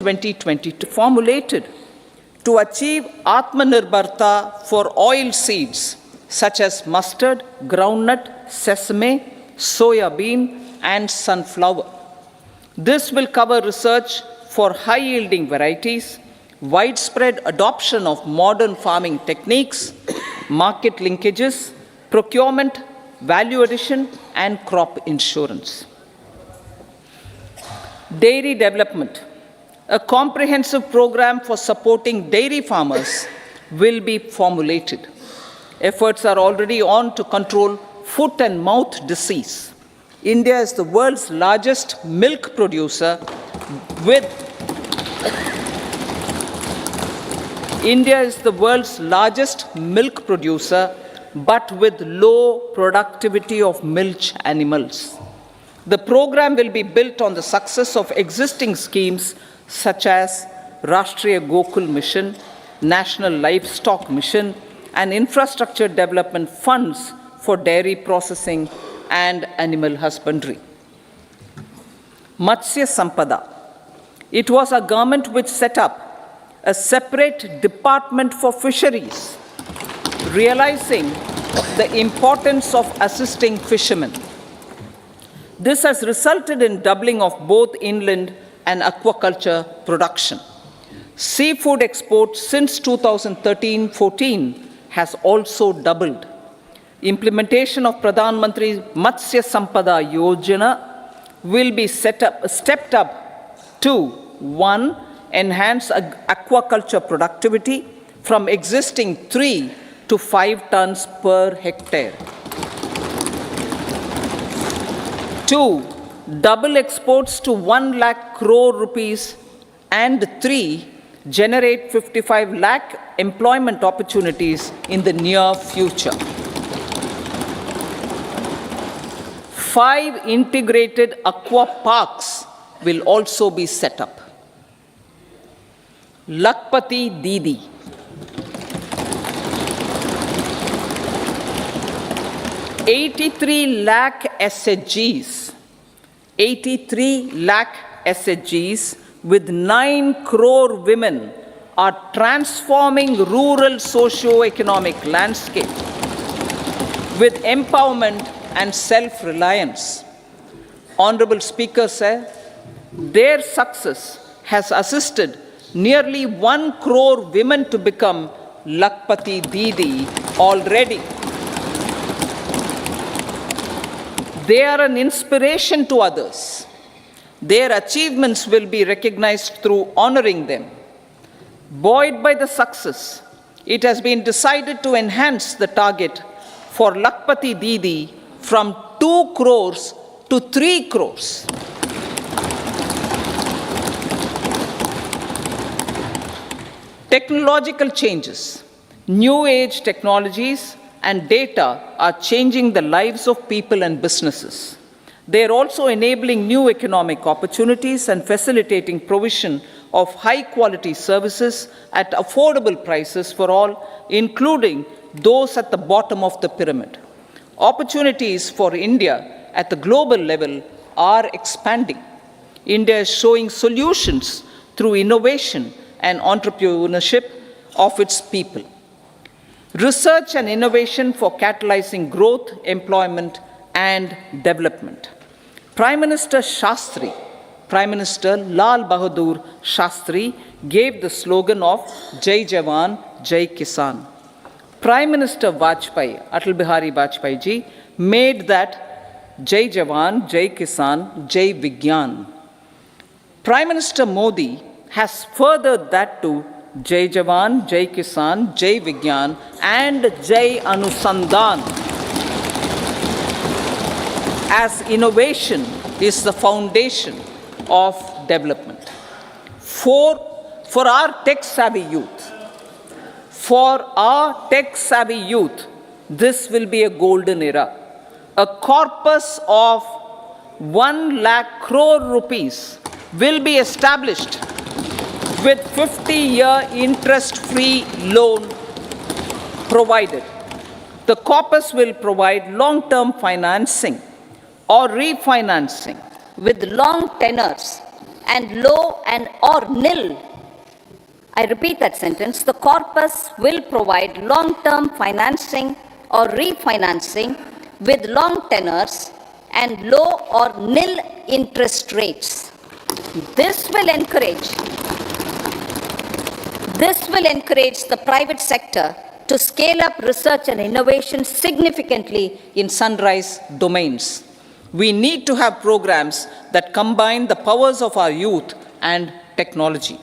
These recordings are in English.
2020 formulated to achieve Atmanirbharta for oil seeds such as mustard, groundnut, sesame, soya bean, and sunflower. This will cover research for high-yielding varieties, widespread adoption of modern farming techniques, market linkages, procurement, value addition, and crop insurance. Dairy development. A comprehensive program for supporting dairy farmers will be formulated. Efforts are already on to control foot and mouth disease. India is the world's largest milk producer with but with low productivity of milch animals. The program will be built on the success of existing schemes such as Rashtriya Gokul Mission, National Livestock Mission, and infrastructure development funds for dairy processing and animal husbandry. Matsya Sampada. It was a government which set up a separate department for fisheries, realizing the importance of assisting fishermen. This has resulted in doubling of both inland and aquaculture production. Seafood exports since 2013-14 has also doubled. Implementation of Pradhan Mantri Matsya Sampada Yojana will be stepped up to 1. Enhance aquaculture productivity from existing 3 to 5 tons per hectare. 2. Double exports to 1 lakh crore rupees, and 3. Generate 55 lakh employment opportunities in the near future. 5 integrated aqua parks will also be set up. Lakpati Didi. 83 lakh SHGs. 83 lakh SHGs with 9 crore women are transforming rural socio-economic landscape with empowerment and self-reliance. Honorable Speaker said, their success has assisted nearly 1 crore women to become Lakpati Didi already. They are an inspiration to others. Their achievements will be recognized through honoring them. Buoyed by the success, it has been decided to enhance the target for Lakpati Didi from 2 crores to 3 crores. Technological changes, new age technologies and data are changing the lives of people and businesses. They are also enabling new economic opportunities and facilitating provision of high quality services at affordable prices for all, including those at the bottom of the pyramid. Opportunities for India at the global level are expanding. India is showing solutions through innovation and entrepreneurship of its people. Research and innovation for catalyzing growth, employment, and development. Prime Minister Lal Bahadur Shastri gave the slogan of Jai Jawan, Jai Kisan. Prime Minister Atal Bihari Vajpayee ji, made that Jai Jawan, Jai Kisan, Jai Vigyan. Prime Minister Modi has furthered that to Jai Jawan, Jai Kisan, Jai Vigyan, and Jai Anusandhan, as innovation is the foundation of development. For our tech-savvy youth, this will be a golden era. A corpus of 1 lakh crore rupees will be established with 50-year interest-free loan provided. The corpus will provide long-term financing or refinancing with long tenors and low and or nil, I repeat that sentence, the corpus will provide long-term financing or refinancing with long tenors and low or nil interest rates. This will encourage the private sector to scale up research and innovation significantly in sunrise domains. We need to have programs that combine the powers of our youth and technology.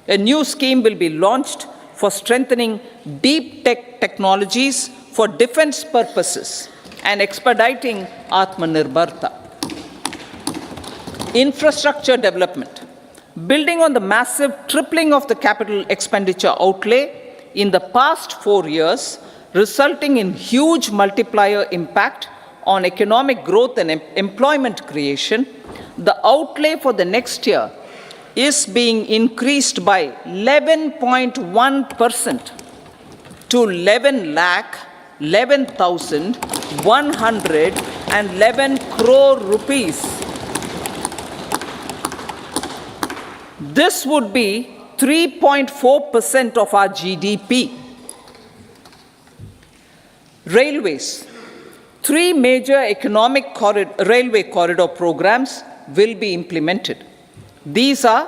A new scheme will be launched for strengthening deep tech technologies for defense purposes and expediting Atmanirbharta. Infrastructure development. Building on the massive tripling of the capital expenditure outlay in the past 4 years, resulting in huge multiplier impact on economic growth and employment creation, the outlay for the next year is being increased by 11.1% to 11,111 crore rupees. This would be 3.4% of our GDP. Railways. 3 major railway corridor programs will be implemented. These are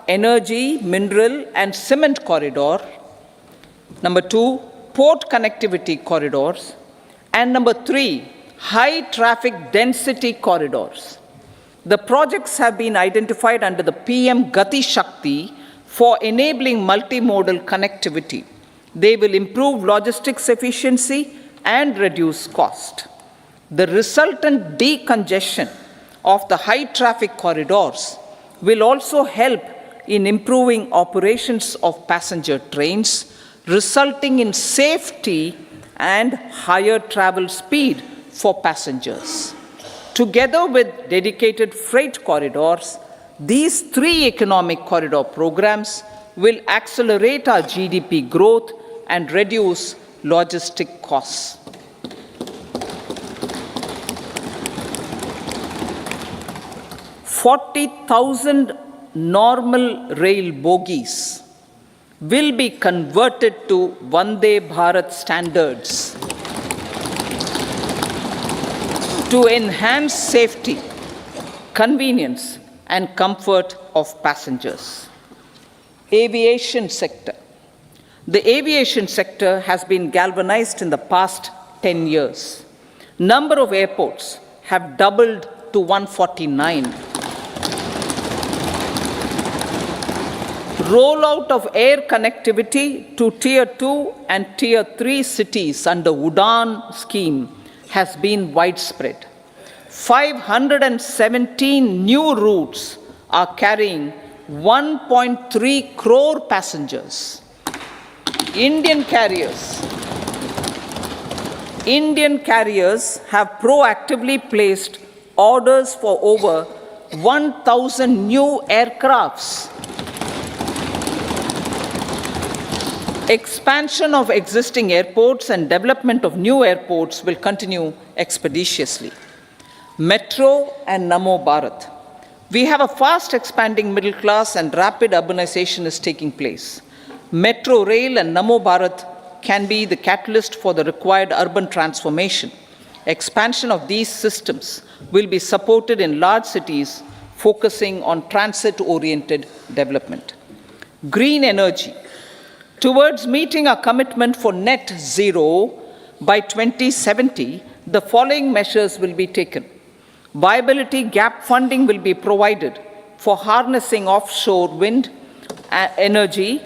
energy, mineral, and cement corridor. Number 2, port connectivity corridors. And number 3, high traffic density corridors. The projects have been identified under the PM Gati Shakti for enabling multimodal connectivity. They will improve logistics efficiency and reduce cost. The resultant decongestion of the high traffic corridors will also help in improving operations of passenger trains, resulting in safety and higher travel speed for passengers. Together with dedicated freight corridors, these 3 economic corridor programs will accelerate our GDP growth and reduce logistic costs. 40,000 normal rail bogies will be converted to Vande Bharat standards to enhance safety, convenience, and comfort of passengers. Aviation sector. The aviation sector has been galvanized in the past 10 years. Number of airports have doubled to 149. Rollout of air connectivity to Tier 2 and Tier 3 cities under UDAN scheme has been widespread. 517 new routes are carrying 1.3 crore passengers. Indian carriers have proactively placed orders for over 1,000 new aircrafts. Expansion of existing airports and development of new airports will continue expeditiously. Metro and Namo Bharat. We have a fast expanding middle class and rapid urbanization is taking place. Metro rail and Namo Bharat can be the catalyst for the required urban transformation. Expansion of these systems will be supported in large cities, focusing on transit-oriented development. Green energy. Towards meeting our commitment for net zero by 2070, the following measures will be taken. Viability gap funding will be provided for harnessing offshore wind energy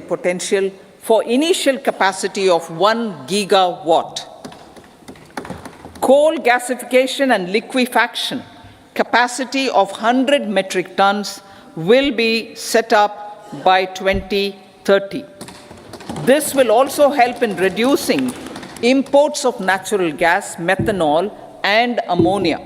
potential for initial capacity of 1 gigawatt. Coal gasification and liquefaction capacity of 100 metric tons will be set up by 2030. This will also help in reducing imports of natural gas, methanol, and ammonia.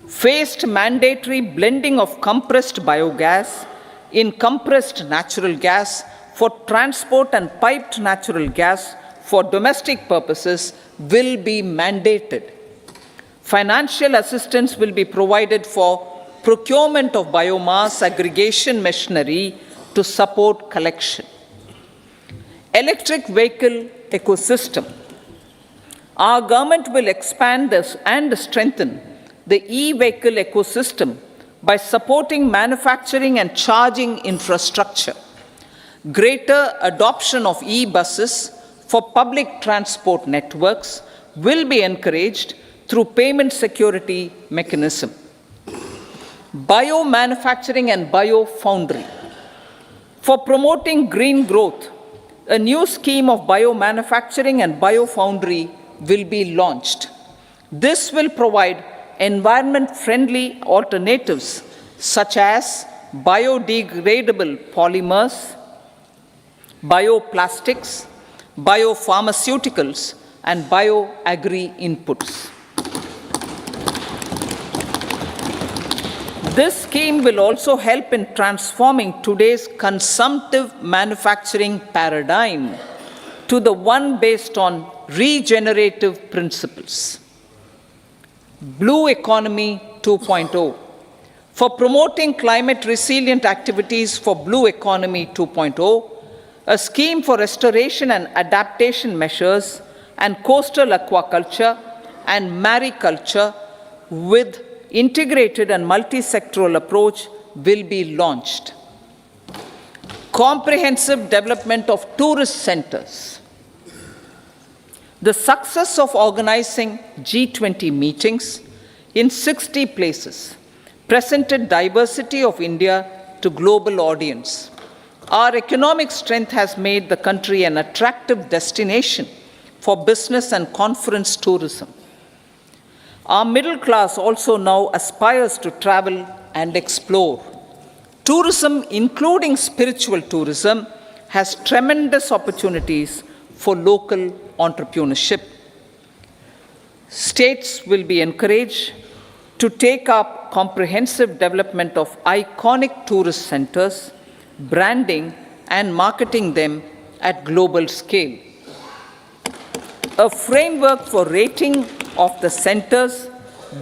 Phased mandatory blending of compressed biogas in compressed natural gas for transport and piped natural gas for domestic purposes will be mandated. Financial assistance will be provided for procurement of biomass aggregation machinery to support collection. Electric vehicle ecosystem. Our government will expand this and strengthen the e-vehicle ecosystem by supporting manufacturing and charging infrastructure. Greater adoption of e-buses for public transport networks will be encouraged through payment security mechanism. Biomanufacturing and biofoundry. For promoting green growth, a new scheme of biomanufacturing and biofoundry will be launched. This will provide environment-friendly alternatives such as biodegradable polymers, bioplastics, biopharmaceuticals, and bioagri-inputs. This scheme will also help in transforming today's consumptive manufacturing paradigm to the one based on regenerative principles. Blue Economy 2.0. For promoting climate resilient activities for Blue Economy 2.0, a scheme for restoration and adaptation measures and coastal aquaculture and mariculture with integrated and multi-sectoral approach will be launched. Comprehensive development of tourist centers. The success of organizing G20 meetings in 60 places presented diversity of India to global audience. Our economic strength has made the country an attractive destination for business and conference tourism. Our middle class also now aspires to travel and explore. Tourism, including spiritual tourism, has tremendous opportunities for local entrepreneurship. States will be encouraged to take up comprehensive development of iconic tourist centers, branding and marketing them at global scale. A framework for rating of the centers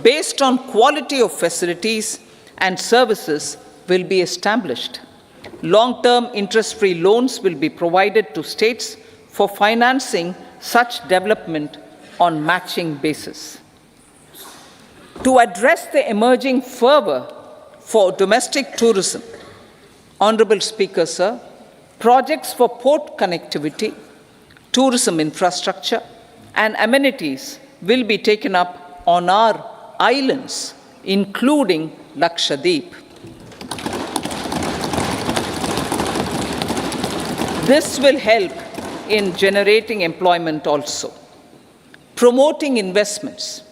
based on quality of facilities and services will be established. Long-term interest-free loans will be provided to states for financing such development on matching basis. To address the emerging fervor for domestic tourism, Honorable Speaker, sir, projects for port connectivity, tourism infrastructure, and amenities will be taken up on our islands, including Lakshadweep. This will help in generating employment also. Promoting investments.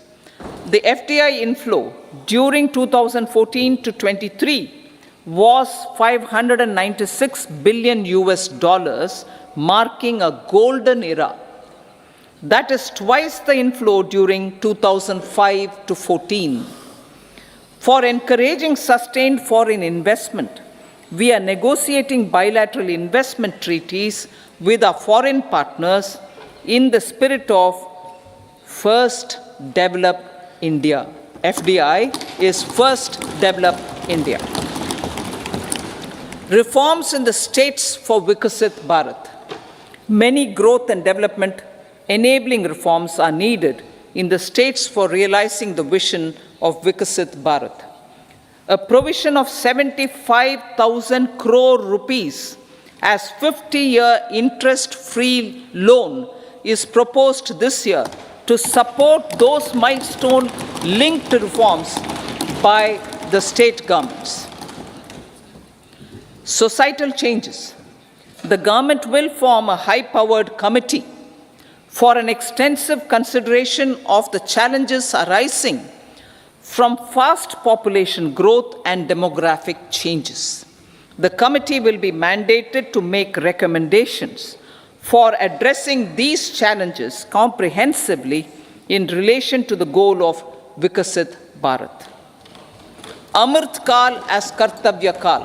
The FDI inflow during 2014 to 23 was $596 billion US, marking a golden era. That is twice the inflow during 2005 to 14. For encouraging sustained foreign investment, we are negotiating bilateral investment treaties with our foreign partners in the spirit of First Develop India. FDI is First Develop India. Reforms in the states for Vikasit Bharat. Many growth and development enabling reforms are needed in the states for realizing the vision of Vikasit Bharat. A provision of 75,000 crore rupees as 50-year interest-free loan is proposed this year to support those milestone-linked reforms by the state governments. Societal changes. The government will form a high-powered committee for an extensive consideration of the challenges arising from fast population growth and demographic changes. The committee will be mandated to make recommendations for addressing these challenges comprehensively in relation to the goal of Vikasit Bharat. Amrit Kal as Kartavya Kal.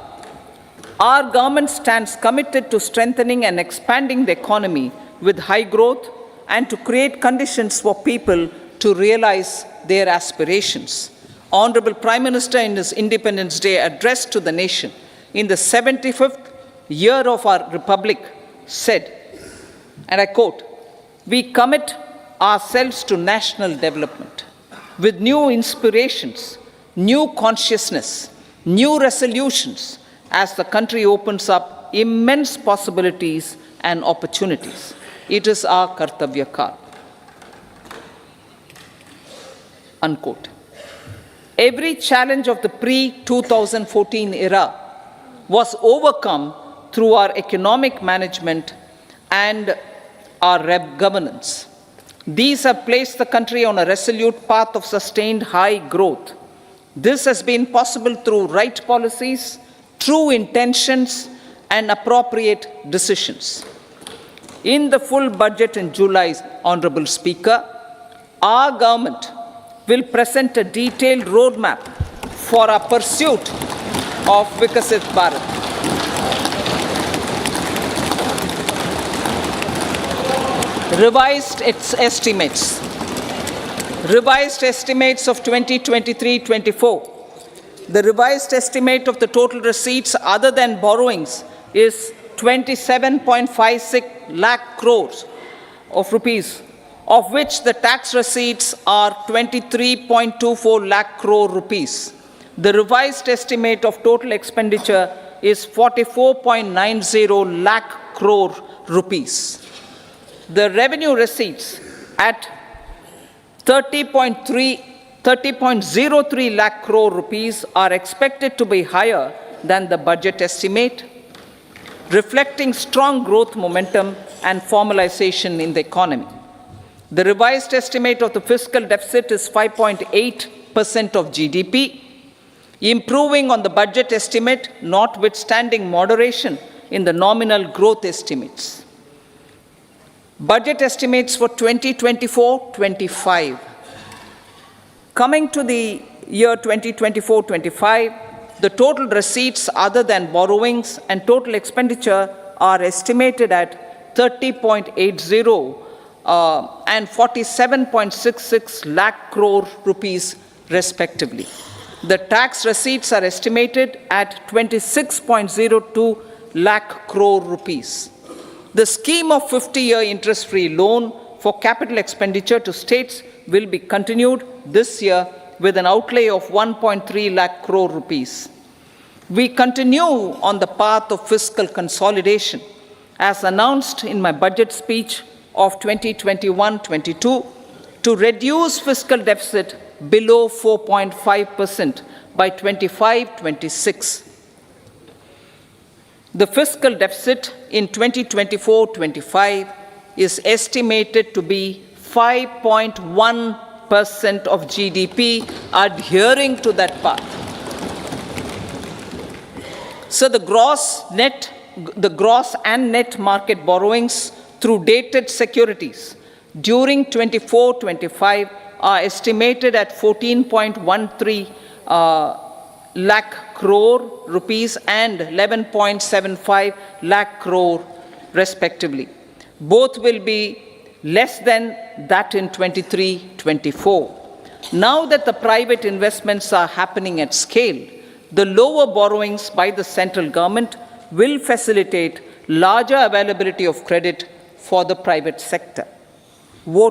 Our government stands committed to strengthening and expanding the economy with high growth and to create conditions for people to realize their aspirations. Honorable Prime Minister, in his Independence Day address to the nation in the 75th year of our Republic, said, and I quote, "We commit ourselves to national development with new inspirations, new consciousness, new resolutions as the country opens up immense possibilities and opportunities. It is our Kartavya Kal." Unquote. Every challenge of the pre-2014 era was overcome through our economic management and our governance. These have placed the country on a resolute path of sustained high growth. This has been possible through right policies, true intentions, and appropriate decisions. In the full budget in July, Honorable Speaker, our government will present a detailed roadmap for our pursuit of Vikasit Bharat. Revised estimates of 2023-24. The revised estimate of the total receipts other than borrowings is 27.56 lakh crores of rupees, of which the tax receipts are 23.24 lakh crore rupees. The revised estimate of total expenditure is 44.90 lakh crore rupees. The revenue receipts at 30.03 lakh crore rupees are expected to be higher than the budget estimate, reflecting strong growth momentum and formalization in the economy. The revised estimate of the fiscal deficit is 5.8% of GDP, improving on the budget estimate, notwithstanding moderation in the nominal growth estimates. Budget estimates for 2024-25. Coming to the year 2024-25, the total receipts other than borrowings and total expenditure are estimated at 30.80 and 47.66 lakh crore rupees respectively. The tax receipts are estimated at 26.02 lakh crore rupees. The scheme of 50-year interest-free loan for capital expenditure to states will be continued this year with an outlay of 1.3 lakh crore rupees. We continue on the path of fiscal consolidation, as announced in my budget speech of 2021-22, to reduce fiscal deficit below 4.5% by 25-26. The fiscal deficit in 2024-25 is estimated to be 5.1% of GDP, adhering to that path. So the gross and net market borrowings through dated securities during 24-25 are estimated at 14.13 lakh crore rupees and 11.75 lakh crore respectively. Both will be less than that in 23-24. Now that the private investments are happening at scale, the lower borrowings by the central government will facilitate larger availability of credit for the private sector. Vote